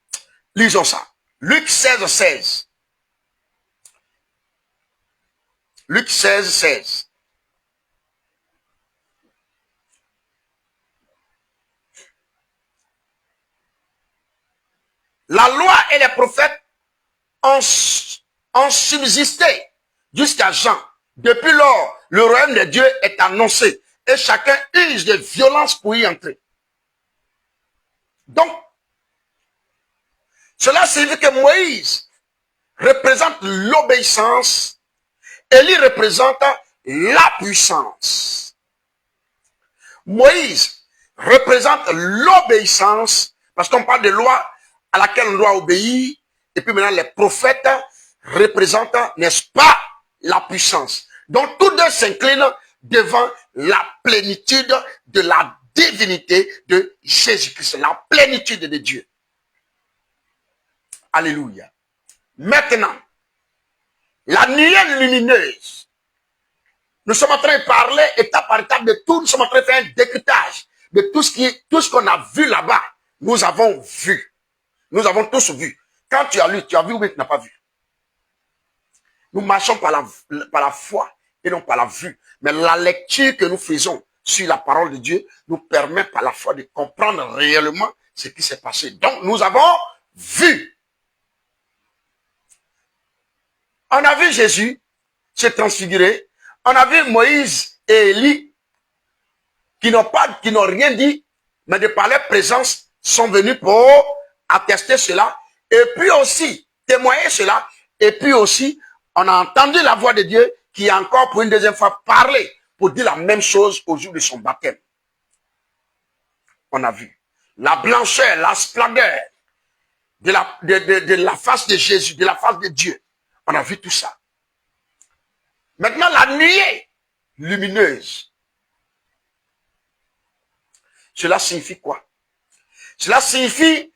Lisons ça. Luc 16. Luc 16. La loi et les prophètes ont subsisté jusqu'à Jean. Depuis lors, le royaume de Dieu est annoncé et chacun use de violence pour y entrer. Donc, cela signifie que Moïse représente l'obéissance, Élie représente la puissance. Moïse représente l'obéissance, parce qu'on parle de loi à laquelle on doit obéir, et puis maintenant les prophètes représentent, n'est-ce pas, la puissance. Donc tous deux s'inclinent devant la plénitude de la divinité de Jésus-Christ, la plénitude de Dieu. Alléluia. Maintenant, la nuée lumineuse. Nous sommes en train de parler étape par étape de tout. Nous sommes en train de faire un décryptage de tout ce qu'on a vu là-bas. Nous avons vu. Nous avons tous vu. Quand tu as lu, tu as vu ou bien tu n'as pas vu. Nous marchons par la foi et non par la vue. Mais la lecture que nous faisons sur la parole de Dieu nous permet par la foi de comprendre réellement ce qui s'est passé. Donc nous avons vu. On a vu Jésus se transfigurer. On a vu Moïse et Élie qui n'ont rien dit, mais de par leur présence, sont venus pour attester cela, et puis aussi témoigner cela, et puis aussi, on a entendu la voix de Dieu qui a encore pour une deuxième fois parlé pour dire la même chose au jour de son baptême. On a vu la blancheur, la splendeur de la face de Jésus, de la face de Dieu. On a vu tout ça. Maintenant, la nuée lumineuse. Cela signifie quoi? Cela signifie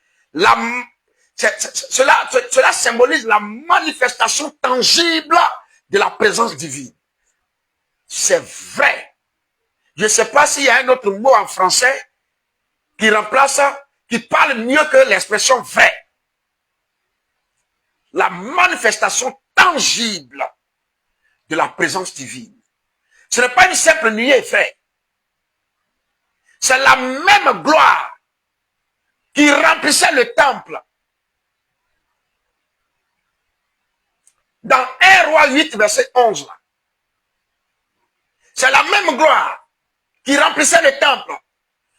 cela symbolise la manifestation tangible de la présence divine. C'est vrai. Je ne sais pas s'il y a un autre mot en français qui remplace ça, qui parle mieux que l'expression vrai. La manifestation tangible de la présence divine. Ce n'est pas une simple nuée, frère. C'est la même gloire qui remplissait le temple. Dans 1 Roi 8, verset 11. C'est la même gloire qui remplissait le temple.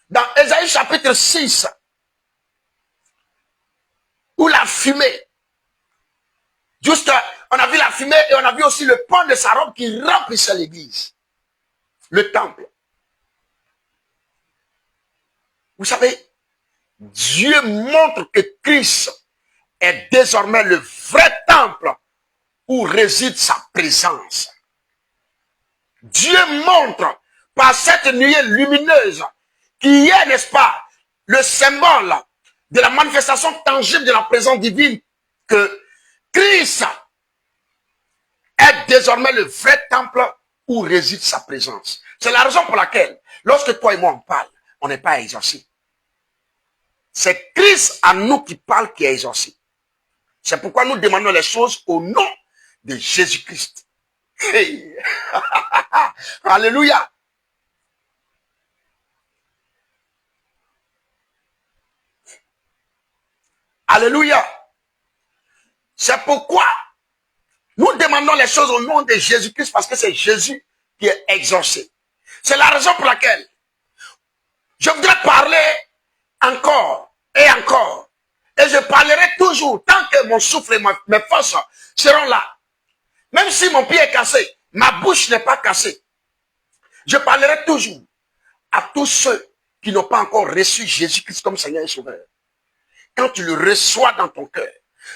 Dans Ésaïe chapitre 6, où la fumée, juste, on a vu la fumée et on a vu aussi le pan de sa robe qui remplissait l'église, le temple. Vous savez, Dieu montre que Christ est désormais le vrai temple où réside sa présence. Dieu montre par cette nuée lumineuse qui est, n'est-ce pas, le symbole de la manifestation tangible de la présence divine, que Christ est désormais le vrai temple où réside sa présence. C'est la raison pour laquelle, lorsque toi et moi on parle, on n'est pas exaucé. C'est Christ à nous qui parle qui est exaucé. C'est pourquoi nous demandons les choses au nom de Jésus-Christ. Hey. Alléluia. Alléluia. C'est pourquoi nous demandons les choses au nom de Jésus-Christ, parce que c'est Jésus qui est exaucé. C'est la raison pour laquelle je voudrais parler encore et encore. Et je parlerai toujours tant que mon souffle et mes forces seront là. Même si mon pied est cassé, ma bouche n'est pas cassée. Je parlerai toujours à tous ceux qui n'ont pas encore reçu Jésus-Christ comme Seigneur et Sauveur. Quand tu le reçois dans ton cœur,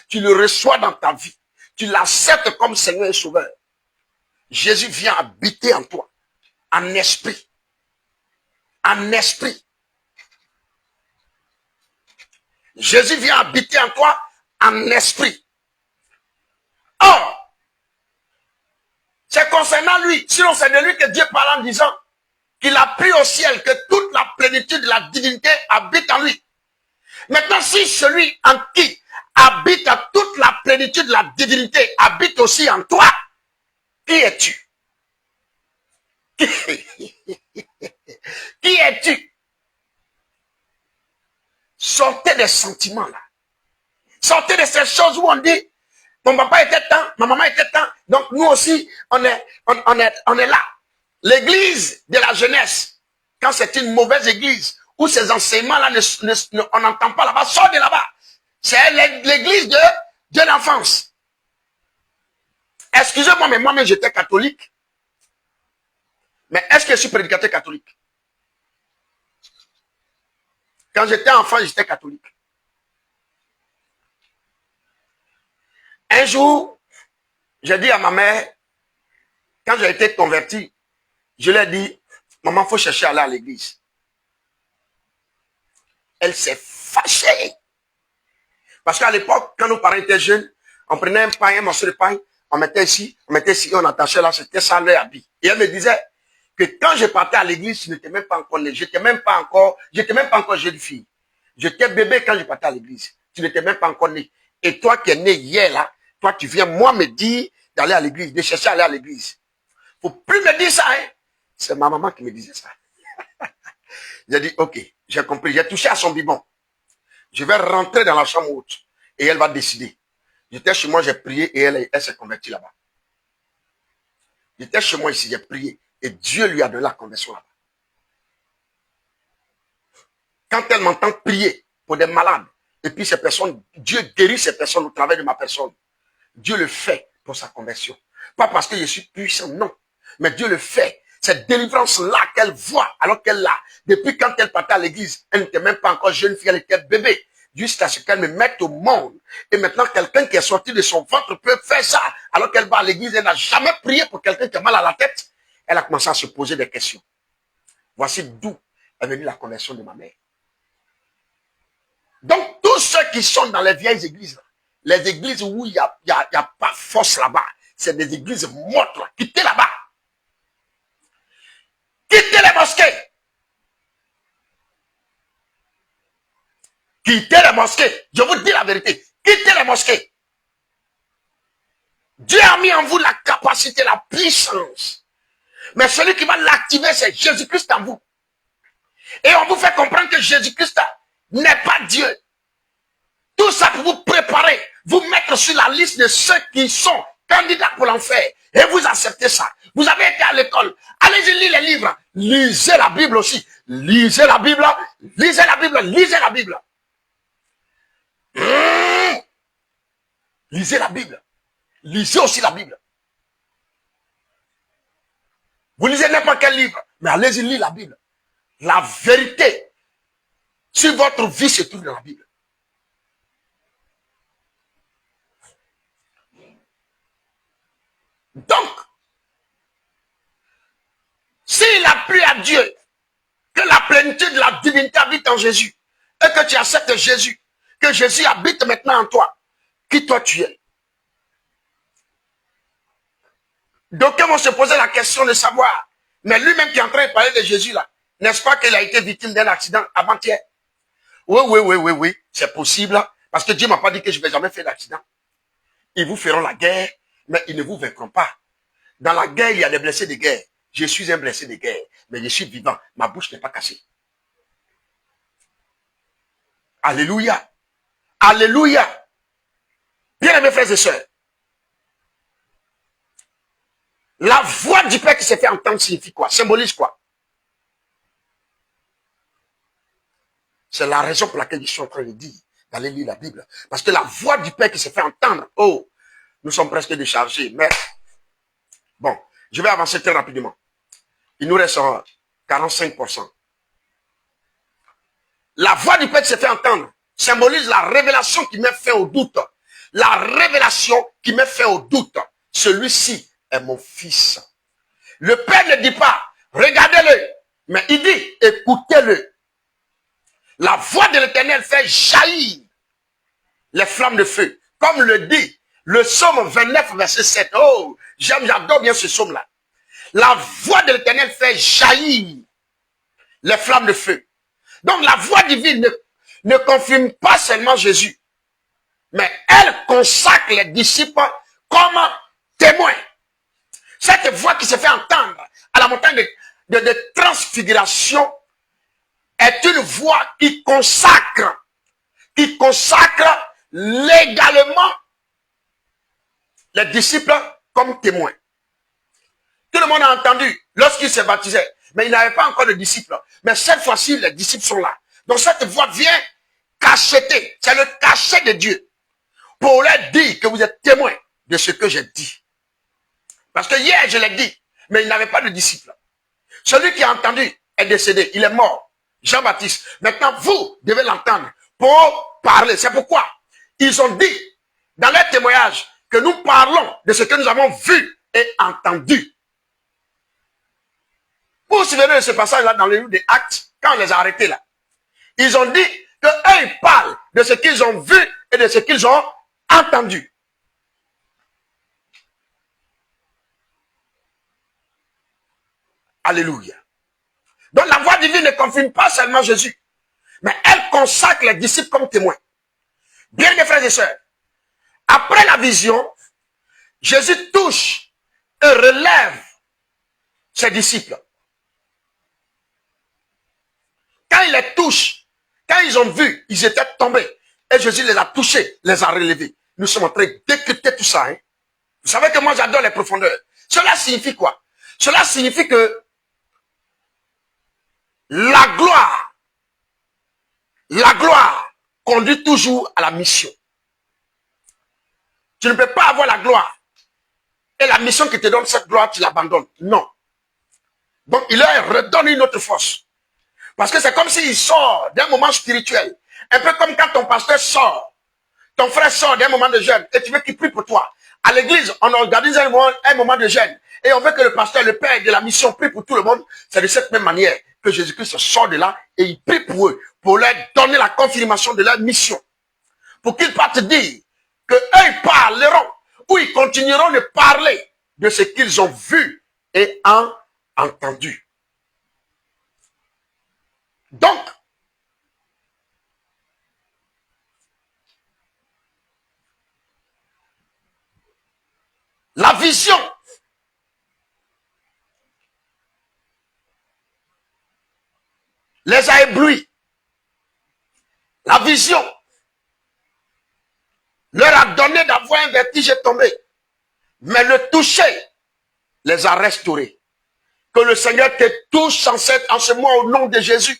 tu le reçois dans ta vie, tu l'acceptes comme Seigneur et Sauveur, Jésus vient habiter en toi, en esprit. En esprit. Jésus vient habiter en toi, en esprit. Or, c'est concernant lui, sinon c'est de lui que Dieu parle en disant qu'il a pris au ciel, que toute la plénitude de la divinité habite en lui. Maintenant, si celui en qui habite toute la plénitude de la divinité habite aussi en toi, qui es-tu? Qui es-tu? Sortez des sentiments là. Sortez de ces choses où on dit, mon papa était temps, ma maman était temps, donc nous aussi, on est là. L'église de la jeunesse, quand c'est une mauvaise église, où ces enseignements-là, on n'entend pas là-bas, sort de là-bas. C'est l'église de l'enfance. Excusez-moi, mais moi-même, j'étais catholique. Mais est-ce que je suis prédicateur catholique? Quand j'étais enfant, j'étais catholique. Un jour, j'ai dit à ma mère, quand j'ai été converti, je lui ai dit, maman, il faut chercher à aller à l'église. Elle s'est fâchée. Parce qu'à l'époque, quand nos parents étaient jeunes, on prenait un pain, un morceau de pain, on mettait ici, on attachait là, c'était ça leur habit. Et elle me disait que quand je partais à l'église, je n'étais même pas encore né, j'étais même pas encore jeune fille. J'étais bébé quand je partais à l'église. Tu n'étais même pas encore né. Et toi qui es né hier là, toi tu viens moi me dire d'aller à l'église, de chercher à aller à l'église. Faut plus me dire ça, hein. C'est ma maman qui me disait ça. J'ai dit, ok, j'ai compris. J'ai touché à son biberon. Je vais rentrer dans la chambre haute et elle va décider. J'étais chez moi, j'ai prié et elle s'est convertie là-bas. J'étais chez moi ici, j'ai prié et Dieu lui a donné la conversion là-bas. quand elle m'entend prier pour des malades, et puis ces personnes, Dieu guérit ces personnes au travers de ma personne. Dieu le fait pour sa conversion. Pas parce que je suis puissant, non. Mais Dieu le fait. Cette délivrance-là qu'elle voit, alors qu'elle l'a, depuis quand elle partait à l'église, elle n'était même pas encore jeune fille, elle était bébé. Jusqu'à ce qu'elle me mette au monde. Et maintenant, quelqu'un qui est sorti de son ventre peut faire ça. Alors qu'elle va à l'église, elle n'a jamais prié pour quelqu'un qui a mal à la tête. Elle a commencé à se poser des questions. Voici d'où est venue la conversion de ma mère. Donc, tous ceux qui sont dans les vieilles églises, les églises où il n'y a pas force là-bas, c'est des églises mortes là. Quittez là-bas. Quittez les mosquées. Quittez les mosquées. Je vous dis la vérité. Quittez les mosquées. Dieu a mis en vous la capacité, la puissance. Mais celui qui va l'activer, c'est Jésus-Christ en vous. Et on vous fait comprendre que Jésus-Christ n'est pas Dieu. Tout ça pour vous préparer, vous mettre sur la liste de ceux qui sont candidats pour l'enfer. Et vous acceptez ça. Vous avez été à l'école. Allez-y, lisez les livres. Lisez la Bible aussi. Lisez la Bible. Lisez la Bible. Lisez la Bible. Lisez la Bible. Lisez aussi la Bible. Vous lisez n'importe quel livre. Mais allez-y, lisez la Bible. La vérité sur votre vie se trouve dans la Bible. Donc, s'il a plu à Dieu que la plénitude de la divinité habite en Jésus, et que tu acceptes Jésus, que Jésus habite maintenant en toi, qui toi tu es. D'aucuns vont se poser la question de savoir, mais lui-même qui est en train de parler de Jésus là, n'est-ce pas qu'il a été victime d'un accident avant-hier? Oui, c'est possible, parce que Dieu ne m'a pas dit que je ne vais jamais faire d'accident. Ils vous feront la guerre, mais ils ne vous vaincront pas. Dans la guerre, il y a des blessés de guerre. Je suis un blessé de guerre, mais je suis vivant. Ma bouche n'est pas cassée. Alléluia. Alléluia. Bien-aimés frères et sœurs, la voix du Père qui s'est fait entendre signifie quoi? Symbolise quoi? C'est la raison pour laquelle je suis en train de dire d'aller lire la Bible. Parce que la voix du Père qui s'est fait entendre, oh, nous sommes presque déchargés, mais bon, je vais avancer très rapidement. Il nous reste 45%. La voix du Père qui s'est fait entendre symbolise la révélation qui met fin au doute. La révélation qui met fin au doute. Celui-ci est mon fils. Le Père ne dit pas, regardez-le, mais il dit, écoutez-le. La voix de l'Éternel fait jaillir les flammes de feu. Comme le dit le psaume 29, verset 7. Oh, j'adore bien ce psaume-là. La voix de l'Éternel fait jaillir les flammes de feu. Donc la voix divine ne confirme pas seulement Jésus, mais elle consacre les disciples comme témoins. Cette voix qui se fait entendre à la montagne de transfiguration est une voix qui consacre légalement les disciples comme témoins. Tout le monde a entendu lorsqu'il s'est baptisé, mais il n'avait pas encore de disciples. Mais cette fois-ci, les disciples sont là. Donc cette voix vient cacheter, c'est le cachet de Dieu, pour leur dire que vous êtes témoins de ce que j'ai dit. Parce que hier, je l'ai dit, mais il n'avait pas de disciples. Celui qui a entendu est décédé, il est mort. Jean-Baptiste. Maintenant, vous devez l'entendre pour parler. C'est pourquoi ils ont dit dans leur témoignage que nous parlons de ce que nous avons vu et entendu. Vous vous souvenez de ce passage-là dans le livre des Actes, quand on les a arrêtés là. Ils ont dit qu'eux, ils parlent de ce qu'ils ont vu et de ce qu'ils ont entendu. Alléluia. Donc la voix divine ne confirme pas seulement Jésus, mais elle consacre les disciples comme témoins. Bien mes frères et sœurs, après la vision, Jésus touche et relève ses disciples. Quand il les touche, quand ils ont vu, ils étaient tombés. Et Jésus les a touchés, les a relevés. Nous sommes en train de décrypter tout ça. Hein? Vous savez que moi j'adore les profondeurs. Cela signifie quoi? Cela signifie que la gloire La gloire conduit toujours à la mission. Tu ne peux pas avoir la gloire et la mission qui te donne cette gloire, tu l'abandonnes. Non. Donc, il leur redonne une autre force. Parce que c'est comme s'il sort d'un moment spirituel. Un peu comme quand ton pasteur sort. Ton frère sort d'un moment de jeûne et tu veux qu'il prie pour toi. À l'église, on organise un moment de jeûne et on veut que le pasteur, le père de la mission, prie pour tout le monde. C'est de cette même manière que Jésus-Christ sort de là et il prie pour eux, pour leur donner la confirmation de leur mission. Pour qu'ils partent dire qu'eux, ils parleront ou ils continueront de parler de ce qu'ils ont vu et entendu. Donc, la vision les a éblouis. La vision leur a donné d'avoir un vertige tombé. Mais le toucher les a restaurés. Que le Seigneur te touche en ce mois au nom de Jésus.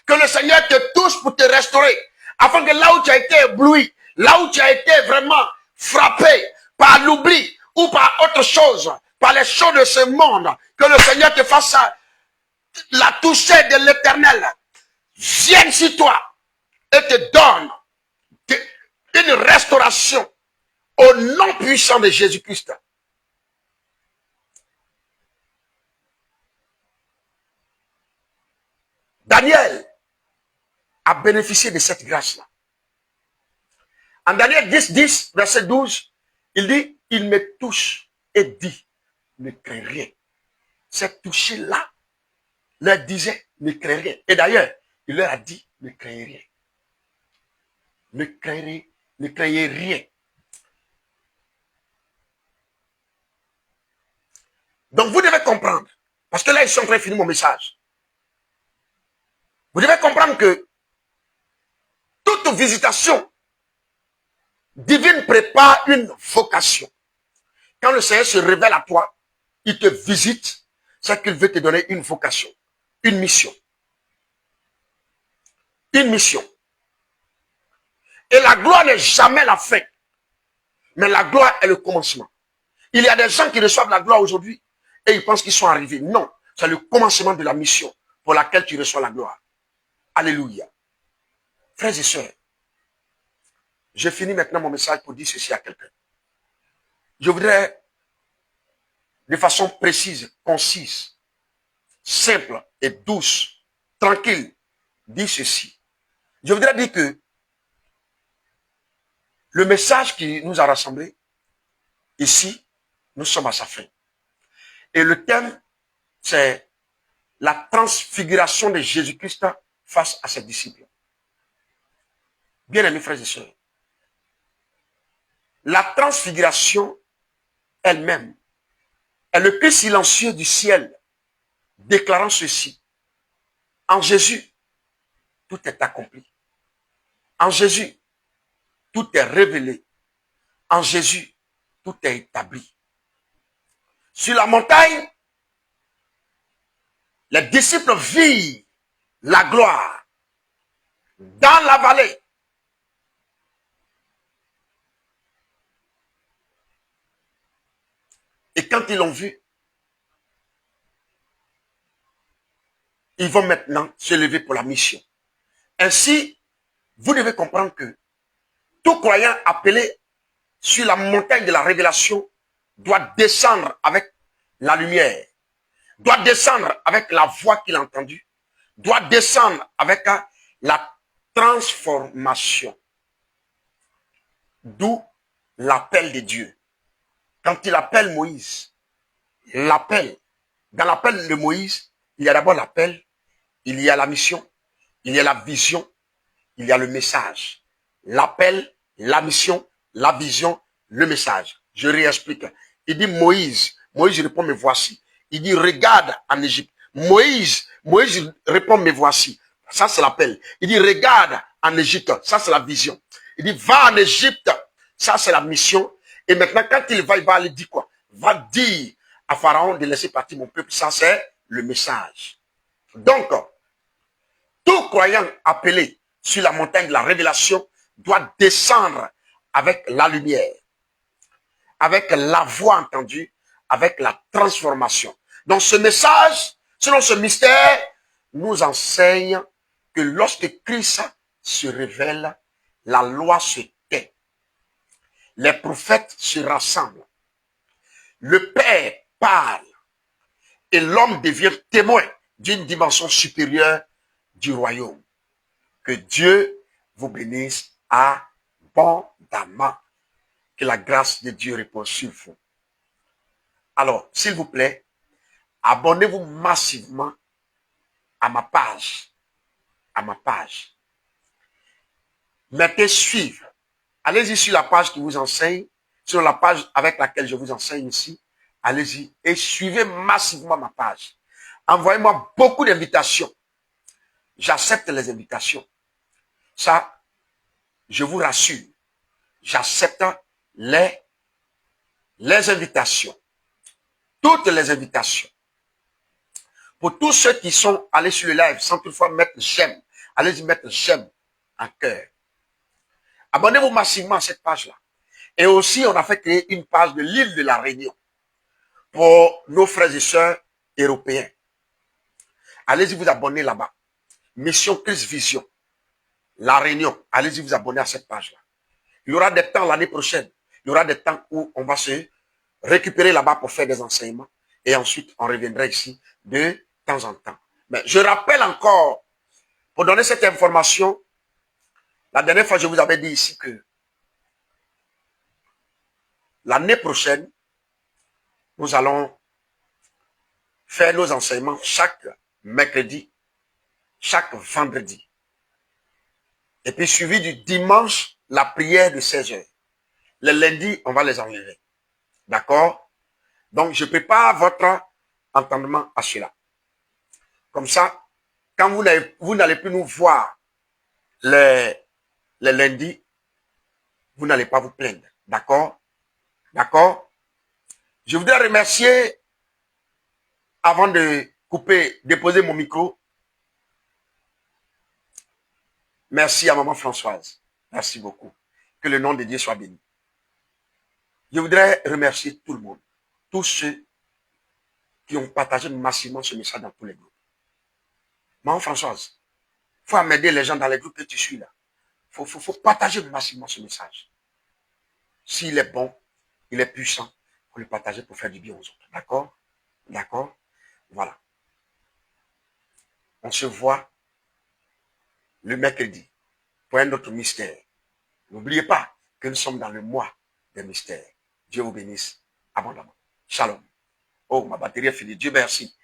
Que le Seigneur te touche pour te restaurer. Afin que là où tu as été ébloui, là où tu as été vraiment frappé par l'oubli ou par autre chose, par les choses de ce monde, que le Seigneur te fasse la toucher de l'Éternel. Vienne sur toi et te donne une restauration au nom puissant de Jésus-Christ. Daniel a bénéficié de cette grâce-là. En Daniel 10, verset 12, il dit, il me touche et dit, ne crains rien. Cette toucher-là leur disait, ne crains rien. Et d'ailleurs, il leur a dit, ne craignez rien. Ne craignez rien. Donc vous devez comprendre, parce que là, ils sont en train de finir mon message. Vous devez comprendre que toute visitation divine prépare une vocation. Quand le Seigneur se révèle à toi, il te visite, c'est qu'il veut te donner une vocation, une mission. Une mission. Et la gloire n'est jamais la fin, mais la gloire est le commencement. Il y a des gens qui reçoivent la gloire aujourd'hui et ils pensent qu'ils sont arrivés. Non, c'est le commencement de la mission pour laquelle tu reçois la gloire. Alléluia. Frères et sœurs, je finis maintenant mon message pour dire ceci à quelqu'un. Je voudrais, de façon précise, concise, simple et douce, tranquille, dire ceci. Je voudrais dire que le message qui nous a rassemblés, ici, nous sommes à sa fin. Et le thème, c'est la transfiguration de Jésus-Christ face à ses disciples. Bien-aimés frères et sœurs, la transfiguration elle-même est le cri silencieux du ciel, déclarant ceci. En Jésus, tout est accompli. En Jésus, tout est révélé. En Jésus, tout est établi. Sur la montagne, les disciples vivent la gloire. Dans la vallée, et quand ils l'ont vu, ils vont maintenant se lever pour la mission. Ainsi, vous devez comprendre que tout croyant appelé sur la montagne de la révélation doit descendre avec la lumière, doit descendre avec la voix qu'il a entendue, doit descendre avec la transformation. D'où l'appel de Dieu. Quand il appelle Moïse, l'appel, dans l'appel de Moïse, il y a d'abord l'appel, il y a la mission, il y a la vision, il y a le message. L'appel, la mission, la vision, le message. Je réexplique. Il dit Moïse répond, me voici. Il dit regarde en Égypte. Moïse répond, me voici. Ça c'est l'appel. Il dit regarde en Égypte. Ça c'est la vision. Il dit va en Égypte. Ça c'est la mission. Et maintenant quand il va aller dire quoi? Va dire à Pharaon de laisser partir mon peuple. Ça c'est le message. Donc, tout croyant appelé sur la montagne de la révélation doit descendre avec la lumière, avec la voix entendue, avec la transformation. Donc ce message, selon ce mystère, nous enseigne que lorsque Christ se révèle, la loi se tait. Les prophètes se rassemblent. Le Père parle et l'homme devient témoin d'une dimension supérieure du royaume. Que Dieu vous bénisse abondamment. Que la grâce de Dieu repose sur vous. Alors, s'il vous plaît, abonnez-vous massivement à ma page. À ma page. Mettez suivre. Allez-y sur la page qui vous enseigne, sur la page avec laquelle je vous enseigne ici. Allez-y et suivez massivement ma page. Envoyez-moi beaucoup d'invitations. J'accepte les invitations. Ça, je vous rassure. J'accepte les invitations. Toutes les invitations. Pour tous ceux qui sont allés sur le live sans toutefois mettre j'aime, allez-y mettre j'aime en cœur. Abonnez-vous massivement à cette page-là. Et aussi, on a fait créer une page de l'île de la Réunion pour nos frères et sœurs européens. Allez-y vous abonner là-bas. Mission Christ Vision. La Réunion. Allez-y vous abonner à cette page-là. Il y aura des temps l'année prochaine. Il y aura des temps où on va se récupérer là-bas pour faire des enseignements. Et ensuite, on reviendra ici de temps en temps. Mais je rappelle encore, pour donner cette information, la dernière fois, je vous avais dit ici que l'année prochaine, nous allons faire nos enseignements chaque mercredi, chaque vendredi. Et puis suivi du dimanche, la prière de 16 heures. Le lundi, on va les enlever. D'accord? Donc, je prépare votre entendement à cela. Comme ça, quand vous n'allez plus nous voir les lundis, vous n'allez pas vous plaindre. D'accord? D'accord? Je voudrais remercier, avant de couper, déposer mon micro, merci à maman Françoise. Merci beaucoup. Que le nom de Dieu soit béni. Je voudrais remercier tout le monde. Tous ceux qui ont partagé massivement ce message dans tous les groupes. Maman Françoise, il faut m'aider les gens dans les groupes que tu suis là. Il faut partager massivement ce message. S'il est bon, il est puissant, il faut le partager pour faire du bien aux autres. D'accord? D'accord? Voilà. On se voit le mercredi pour un autre mystère. N'oubliez pas que nous sommes dans le mois des mystères. Dieu vous bénisse abondamment. Shalom. Oh, ma batterie est finie. Dieu merci.